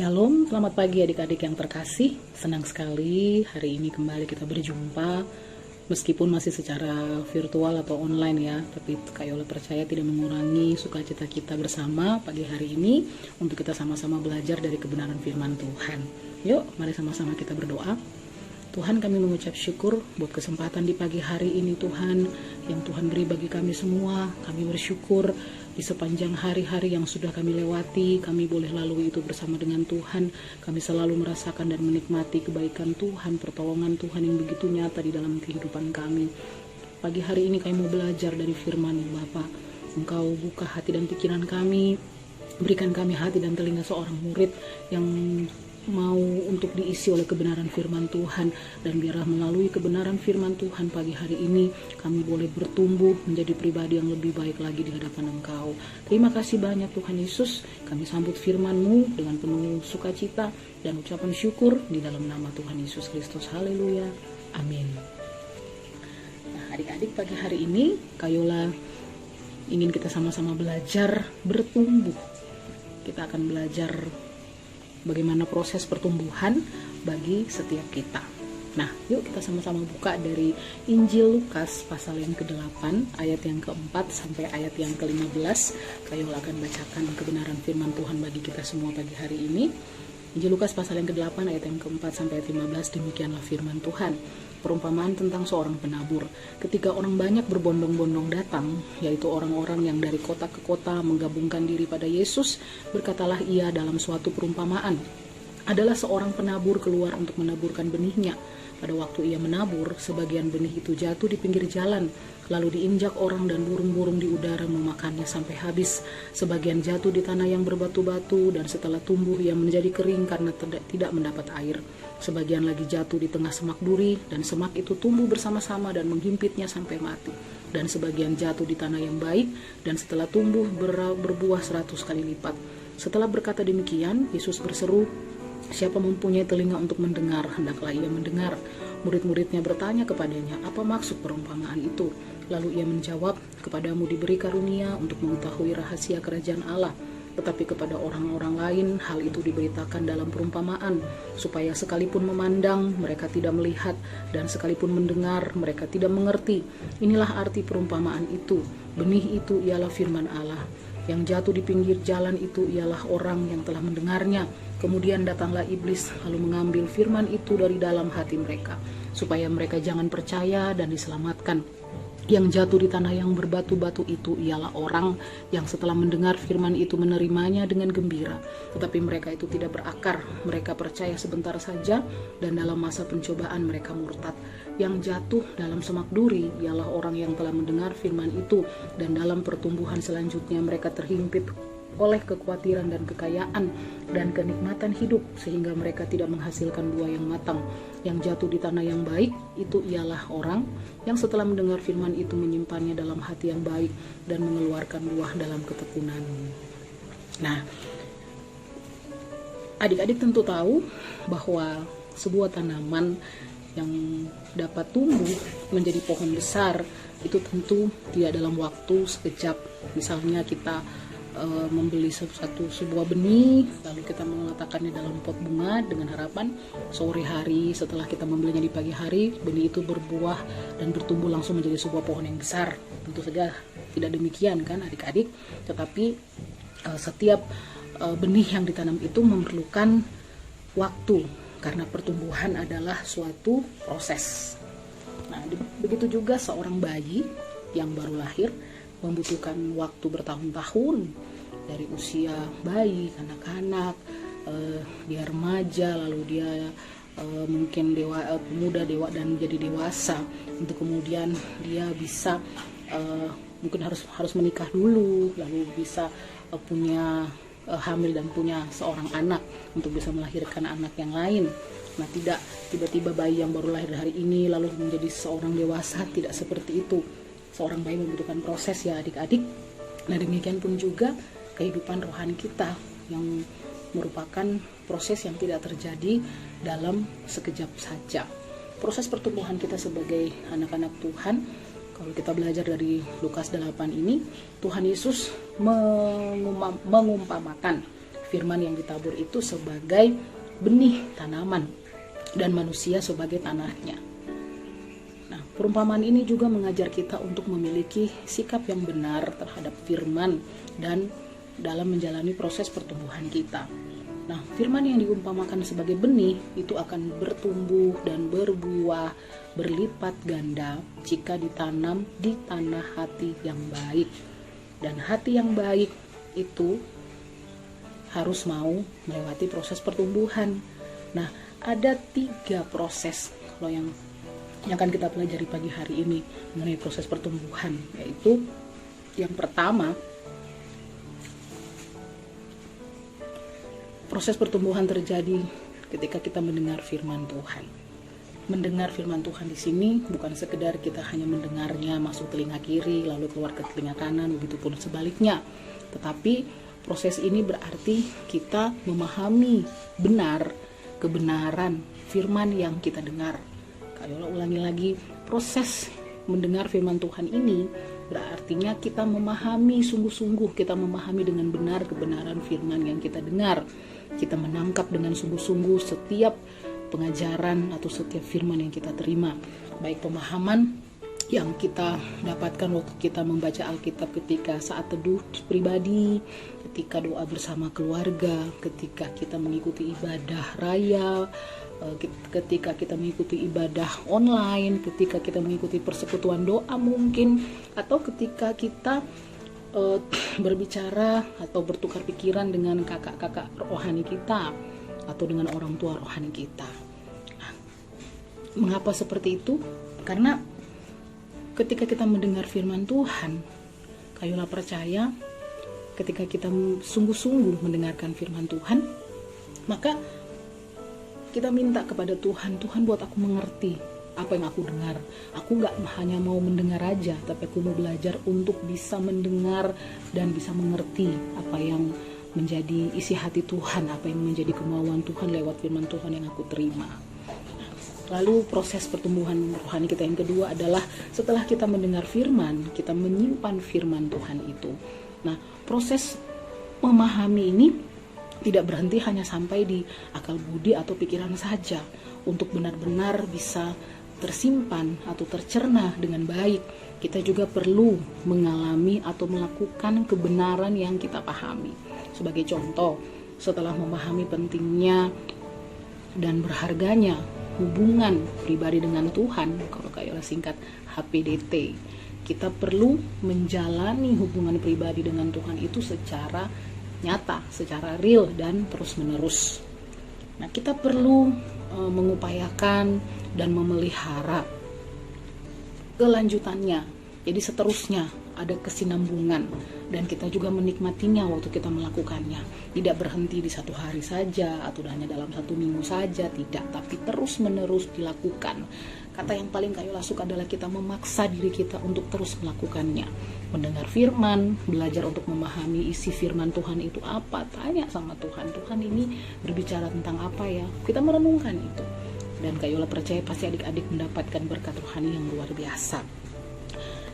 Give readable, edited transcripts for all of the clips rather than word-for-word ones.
Shalom, selamat pagi adik-adik yang terkasih. Senang sekali hari ini kembali kita berjumpa, meskipun masih secara virtual atau online ya. Tapi Kak Yola percaya tidak mengurangi sukacita kita bersama pagi hari ini untuk kita sama-sama belajar dari kebenaran firman Tuhan. Yuk, mari sama-sama kita berdoa. Tuhan, kami mengucap syukur buat kesempatan di pagi hari ini Tuhan, yang Tuhan beri bagi kami semua. Kami bersyukur di sepanjang hari-hari yang sudah kami lewati, kami boleh lalui itu bersama dengan Tuhan. Kami selalu merasakan dan menikmati kebaikan Tuhan, pertolongan Tuhan yang begitu nyata di dalam kehidupan kami. Pagi hari ini kami mau belajar dari firman Bapa. Engkau buka hati dan pikiran kami, berikan kami hati dan telinga seorang murid yang mau untuk diisi oleh kebenaran firman Tuhan, dan biarlah melalui kebenaran firman Tuhan pagi hari ini kami boleh bertumbuh menjadi pribadi yang lebih baik lagi di hadapan Engkau. Terima kasih banyak Tuhan Yesus, kami sambut firman-Mu dengan penuh sukacita dan ucapan syukur di dalam nama Tuhan Yesus Kristus. Haleluya, amin. Nah, adik-adik, pagi hari ini Kak Yola ingin kita sama-sama belajar bertumbuh. Kita akan belajar bagaimana proses pertumbuhan bagi setiap kita. Nah, yuk kita sama-sama buka dari Injil Lukas pasal yang ke-8 ayat yang ke-4 sampai ayat yang ke-15. Kayo akan bacakan kebenaran firman Tuhan bagi kita semua pagi hari ini. Injil Lukas pasal yang ke-8 ayat yang ke-4 sampai ayat 15, demikianlah firman Tuhan. Perumpamaan tentang seorang penabur. Ketika orang banyak berbondong-bondong datang, yaitu orang-orang yang dari kota ke kota menggabungkan diri pada Yesus, berkatalah ia dalam suatu perumpamaan. Adalah seorang penabur keluar untuk menaburkan benihnya. Pada waktu ia menabur, sebagian benih itu jatuh di pinggir jalan, lalu diinjak orang dan burung-burung di udara memakannya sampai habis. Sebagian jatuh di tanah yang berbatu-batu, dan setelah tumbuh ia menjadi kering karena tidak mendapat air. Sebagian lagi jatuh di tengah semak duri, dan semak itu tumbuh bersama-sama dan menghimpitnya sampai mati. Dan sebagian jatuh di tanah yang baik, dan setelah tumbuh berbuah 100 kali lipat. Setelah berkata demikian, Yesus berseru, "Siapa mempunyai telinga untuk mendengar, hendaklah ia mendengar." Murid-muridnya bertanya kepadanya, "Apa maksud perumpamaan itu?" Lalu ia menjawab, "Kepadamu diberi karunia untuk mengetahui rahasia kerajaan Allah, tetapi kepada orang-orang lain hal itu diberitakan dalam perumpamaan, supaya sekalipun memandang mereka tidak melihat, dan sekalipun mendengar mereka tidak mengerti. Inilah arti perumpamaan itu. Benih itu ialah firman Allah. Yang jatuh di pinggir jalan itu ialah orang yang telah mendengarnya. Kemudian datanglah iblis lalu mengambil firman itu dari dalam hati mereka, supaya mereka jangan percaya dan diselamatkan. Yang jatuh di tanah yang berbatu-batu itu ialah orang yang setelah mendengar firman itu menerimanya dengan gembira, tetapi mereka itu tidak berakar. Mereka percaya sebentar saja, dan dalam masa pencobaan mereka murtad. Yang jatuh dalam semak duri ialah orang yang telah mendengar firman itu, dan dalam pertumbuhan selanjutnya mereka terhimpit oleh kekhawatiran dan kekayaan dan kenikmatan hidup, sehingga mereka tidak menghasilkan buah yang matang. Yang jatuh di tanah yang baik itu ialah orang yang setelah mendengar firman itu menyimpannya dalam hati yang baik dan mengeluarkan buah dalam ketekunan. Nah, adik-adik tentu tahu bahwa sebuah tanaman yang dapat tumbuh menjadi pohon besar itu tentu tidak dalam waktu sekejap. Misalnya kita membeli sebuah benih, lalu kita meletakkannya dalam pot bunga dengan harapan sore hari setelah kita membelinya di pagi hari, benih itu berbuah dan bertumbuh langsung menjadi sebuah pohon yang besar. Tentu saja tidak demikian kan adik-adik, tetapi setiap benih yang ditanam itu memerlukan waktu, karena pertumbuhan adalah suatu proses. Nah, begitu juga seorang bayi yang baru lahir membutuhkan waktu bertahun-tahun, dari usia bayi, kanak-kanak, dia remaja, lalu dia mungkin pemuda, dan jadi dewasa, untuk kemudian dia bisa mungkin harus menikah dulu, lalu bisa punya hamil dan punya seorang anak untuk bisa melahirkan anak yang lain. Nah, tidak tiba-tiba bayi yang baru lahir hari ini lalu menjadi seorang dewasa, tidak seperti itu. Seorang bayi membutuhkan proses ya adik-adik. Nah, demikian pun juga kehidupan rohani kita yang merupakan proses yang tidak terjadi dalam sekejap saja. Proses pertumbuhan kita sebagai anak-anak Tuhan, kalau kita belajar dari Lukas 8 ini, Tuhan Yesus mengumpamakan firman yang ditabur itu sebagai benih tanaman dan manusia sebagai tanahnya. Nah, perumpamaan ini juga mengajar kita untuk memiliki sikap yang benar terhadap firman dan dalam menjalani proses pertumbuhan kita. Nah, firman yang diumpamakan sebagai benih itu akan bertumbuh dan berbuah berlipat ganda jika ditanam di tanah hati yang baik. Dan hati yang baik itu harus mau melewati proses pertumbuhan. Nah, ada 3 proses kalau yang akan kita pelajari pagi hari ini mengenai proses pertumbuhan, yaitu yang pertama, proses pertumbuhan terjadi ketika kita mendengar firman Tuhan. Mendengar firman Tuhan di sini bukan sekedar kita hanya mendengarnya masuk telinga kiri lalu keluar ke telinga kanan, begitupun sebaliknya. Tetapi proses ini berarti kita memahami benar kebenaran firman yang kita dengar. Ayolah ulangi lagi, proses mendengar firman Tuhan ini berartinya kita memahami sungguh-sungguh, kita memahami dengan benar kebenaran firman yang kita dengar. Kita menangkap dengan sungguh-sungguh setiap pengajaran atau setiap firman yang kita terima. Baik pemahaman yang kita dapatkan waktu kita membaca Alkitab ketika saat teduh pribadi, ketika doa bersama keluarga, ketika kita mengikuti ibadah raya, ketika kita mengikuti ibadah online, ketika kita mengikuti persekutuan doa mungkin, atau ketika kita berbicara atau bertukar pikiran dengan kakak-kakak rohani kita atau dengan orang tua rohani kita. Nah, mengapa seperti itu? Karena ketika kita mendengar firman Tuhan, kayulah percaya, ketika kita sungguh-sungguh mendengarkan firman Tuhan, maka kita minta kepada Tuhan, Tuhan buat aku mengerti apa yang aku dengar. Aku gak hanya mau mendengar aja, tapi aku mau belajar untuk bisa mendengar dan bisa mengerti apa yang menjadi isi hati Tuhan, apa yang menjadi kemauan Tuhan lewat firman Tuhan yang aku terima. Lalu proses pertumbuhan rohani kita yang kedua adalah setelah kita mendengar firman, kita menyimpan firman Tuhan itu. Nah, proses memahami ini tidak berhenti hanya sampai di akal budi atau pikiran saja. Untuk benar-benar bisa tersimpan atau tercerna dengan baik, kita juga perlu mengalami atau melakukan kebenaran yang kita pahami. Sebagai contoh, setelah memahami pentingnya dan berharganya hubungan pribadi dengan Tuhan, kalau kayak singkat HPDT, kita perlu menjalani hubungan pribadi dengan Tuhan itu secara nyata, secara real dan terus-menerus. Nah, kita perlu mengupayakan dan memelihara kelanjutannya. Jadi seterusnya ada kesinambungan dan kita juga menikmatinya waktu kita melakukannya. Tidak berhenti di satu hari saja atau hanya dalam 1 minggu saja, tidak, tapi terus-menerus dilakukan. Kata yang paling kayulah suka adalah kita memaksa diri kita untuk terus melakukannya. Mendengar firman, belajar untuk memahami isi firman Tuhan itu apa, tanya sama Tuhan, Tuhan ini berbicara tentang apa ya? Kita merenungkan itu. Dan kayulah percaya pasti adik-adik mendapatkan berkat rohani yang luar biasa.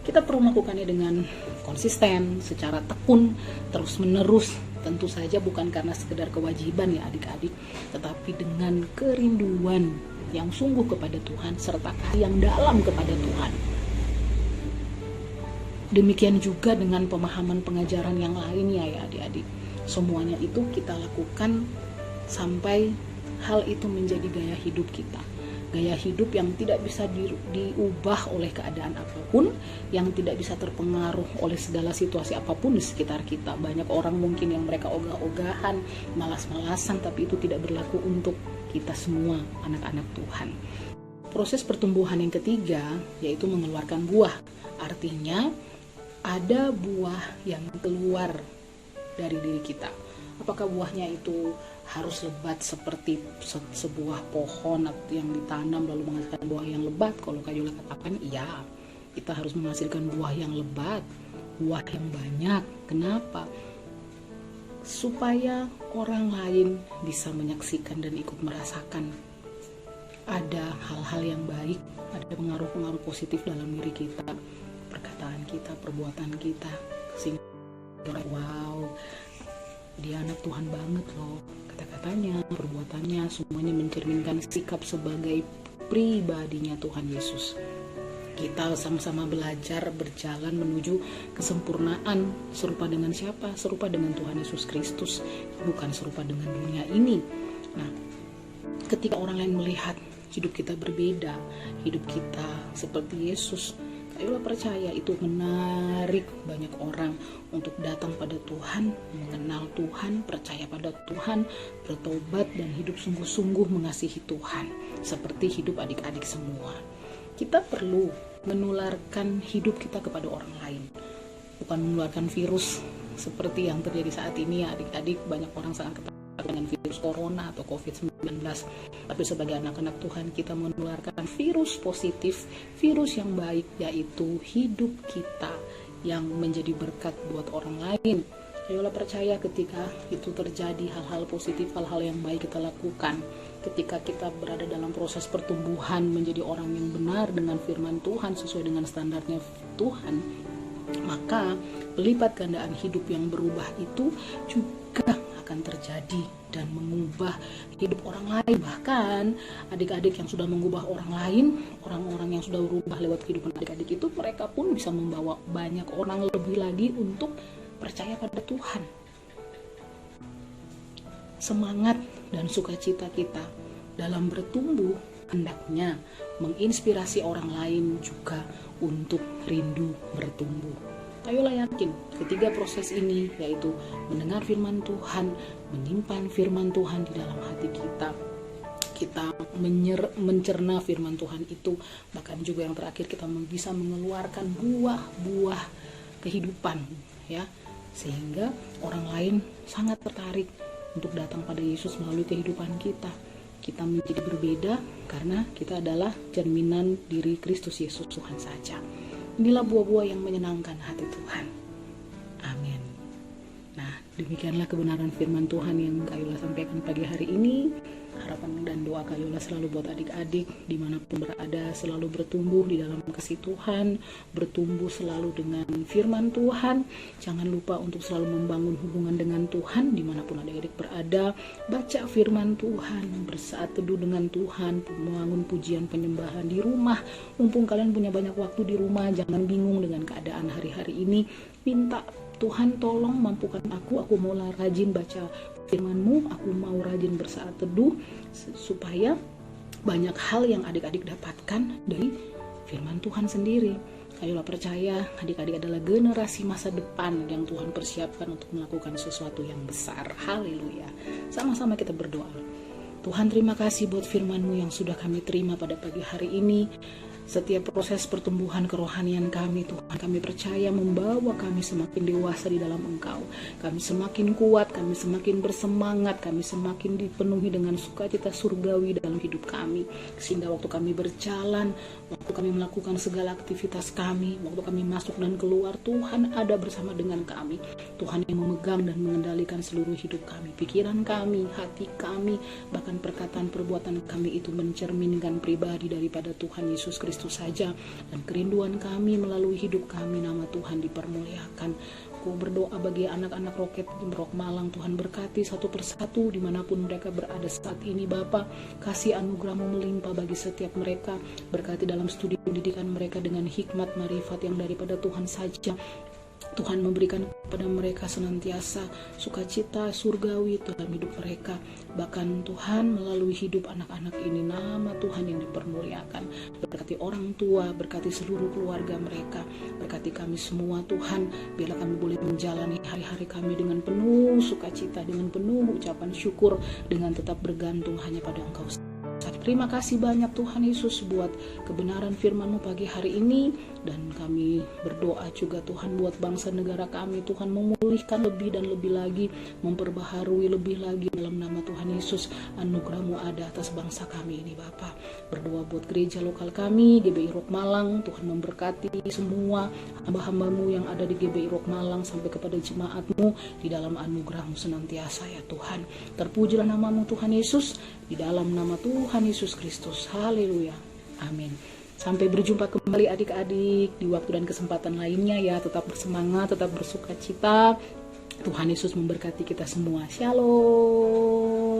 Kita perlu melakukannya dengan konsisten, secara tekun, terus-menerus. Tentu saja bukan karena sekedar kewajiban ya adik-adik, tetapi dengan kerinduan yang sungguh kepada Tuhan serta yang dalam kepada Tuhan. Demikian juga dengan pemahaman pengajaran yang lainnya ya adik-adik. Semuanya itu kita lakukan sampai hal itu menjadi gaya hidup kita. Gaya hidup yang tidak bisa diubah oleh keadaan apapun, yang tidak bisa terpengaruh oleh segala situasi apapun di sekitar kita. Banyak orang mungkin yang mereka ogah-ogahan, malas-malasan, tapi itu tidak berlaku untuk kita semua anak-anak Tuhan. Proses pertumbuhan yang ketiga yaitu mengeluarkan buah. Artinya ada buah yang keluar dari diri kita. Apakah buahnya itu harus lebat seperti sebuah pohon yang ditanam lalu menghasilkan buah yang lebat? Kalau Kayula katakan iya, kita harus menghasilkan buah yang lebat, buah yang banyak. Kenapa? Supaya orang lain bisa menyaksikan dan ikut merasakan ada hal-hal yang baik, ada pengaruh-pengaruh positif dalam diri kita, perkataan kita, perbuatan kita, sehingga wow, dia anak Tuhan banget loh. Kata-katanya, perbuatannya, semuanya mencerminkan sikap sebagai pribadinya Tuhan Yesus. Kita sama-sama belajar berjalan menuju kesempurnaan. Serupa dengan siapa? Serupa dengan Tuhan Yesus Kristus, bukan serupa dengan dunia ini. Nah, ketika orang lain melihat hidup kita berbeda, hidup kita seperti Yesus, ayolah percaya, itu menarik banyak orang untuk datang pada Tuhan, mengenal Tuhan, percaya pada Tuhan, bertobat dan hidup sungguh-sungguh mengasihi Tuhan, seperti hidup adik-adik semua. Kita perlu menularkan hidup kita kepada orang lain, bukan menularkan virus seperti yang terjadi saat ini ya adik-adik. Banyak orang sangat ketakutan dengan virus corona atau COVID-19, tapi sebagai anak-anak Tuhan kita menularkan virus positif, virus yang baik, yaitu hidup kita yang menjadi berkat buat orang lain. Ayolah percaya, ketika itu terjadi, hal-hal positif, hal-hal yang baik kita lakukan, ketika kita berada dalam proses pertumbuhan menjadi orang yang benar dengan firman Tuhan, sesuai dengan standarnya Tuhan, maka pelipat gandaan hidup yang berubah itu juga akan terjadi dan mengubah hidup orang lain. Bahkan adik-adik yang sudah mengubah orang lain, orang-orang yang sudah berubah lewat kehidupan adik-adik itu, mereka pun bisa membawa banyak orang lebih lagi untuk percaya pada Tuhan. Semangat dan sukacita kita dalam bertumbuh hendaknya menginspirasi orang lain juga untuk rindu bertumbuh. Ayolah yakin, ketiga proses ini, yaitu mendengar firman Tuhan, menyimpan firman Tuhan di dalam hati kita mencerna firman Tuhan itu, bahkan juga yang terakhir kita bisa mengeluarkan buah-buah kehidupan, ya, sehingga orang lain sangat tertarik untuk datang pada Yesus melalui kehidupan kita. Kita menjadi berbeda karena kita adalah cerminan diri Kristus Yesus Tuhan saja. Inilah buah-buah yang menyenangkan hati Tuhan. Amin. Nah, demikianlah kebenaran firman Tuhan yang Kayula sampaikan pagi hari ini. Harapan dan doa Kayula selalu buat adik-adik dimanapun berada, selalu bertumbuh di dalam kasih Tuhan, bertumbuh selalu dengan firman Tuhan. Jangan lupa untuk selalu membangun hubungan dengan Tuhan dimanapun adik-adik berada. Baca firman Tuhan, bersaat teduh dengan Tuhan, membangun pujian penyembahan di rumah. Mumpung kalian punya banyak waktu di rumah, jangan bingung dengan keadaan hari-hari ini. Minta Tuhan, tolong mampukan aku mau rajin baca firman-Mu, aku mau rajin bersaat teduh, supaya banyak hal yang adik-adik dapatkan dari firman Tuhan sendiri. Ayolah percaya, adik-adik adalah generasi masa depan yang Tuhan persiapkan untuk melakukan sesuatu yang besar. Haleluya. Sama-sama kita berdoa. Tuhan, terima kasih buat firman-Mu yang sudah kami terima pada pagi hari ini. Setiap proses pertumbuhan kerohanian kami, Tuhan, kami percaya membawa kami semakin dewasa di dalam Engkau. Kami semakin kuat, kami semakin bersemangat, kami semakin dipenuhi dengan sukacita surgawi dalam hidup kami. Sehingga waktu kami berjalan, waktu kami melakukan segala aktivitas kami, waktu kami masuk dan keluar, Tuhan ada bersama dengan kami. Tuhan yang memegang dan mengendalikan seluruh hidup kami, pikiran kami, hati kami, bahkan perkataan perbuatan kami itu mencerminkan pribadi daripada Tuhan Yesus Kristus saja. Dan kerinduan kami melalui hidup kami, nama Tuhan dipermuliakan. Aku berdoa bagi anak-anak Rock Malang, Tuhan berkati satu persatu dimanapun mereka berada saat ini. Bapa, kasih anugerah-Mu melimpah bagi setiap mereka. Berkati dalam studi pendidikan mereka dengan hikmat marifat yang daripada Tuhan saja. Tuhan memberikan kepada mereka senantiasa sukacita surgawi dalam hidup mereka. Bahkan Tuhan melalui hidup anak-anak ini, nama Tuhan yang dipermuliakan. Berkati orang tua, berkati seluruh keluarga mereka, berkati kami semua Tuhan. Biarlah kami boleh menjalani hari-hari kami dengan penuh sukacita, dengan penuh ucapan syukur, dengan tetap bergantung hanya pada Engkau. Terima kasih banyak Tuhan Yesus buat kebenaran firman-Mu pagi hari ini. Dan kami berdoa juga Tuhan buat bangsa negara kami, Tuhan memulihkan lebih dan lebih lagi, memperbaharui lebih lagi dalam nama Tuhan Yesus. Anugerah-Mu ada atas bangsa kami ini Bapa. Berdoa buat gereja lokal kami, GBI Rock Malang, Tuhan memberkati semua hamba-hamba-Mu yang ada di GBI Rock Malang sampai kepada jemaat-Mu di dalam anugerah-Mu senantiasa ya Tuhan. Terpujilah nama-Mu Tuhan Yesus, di dalam nama Tuhan Yesus Kristus. Haleluya. Amin. Sampai berjumpa kembali adik-adik di waktu dan kesempatan lainnya ya. Tetap bersemangat, tetap bersukacita. Tuhan Yesus memberkati kita semua. Shalom.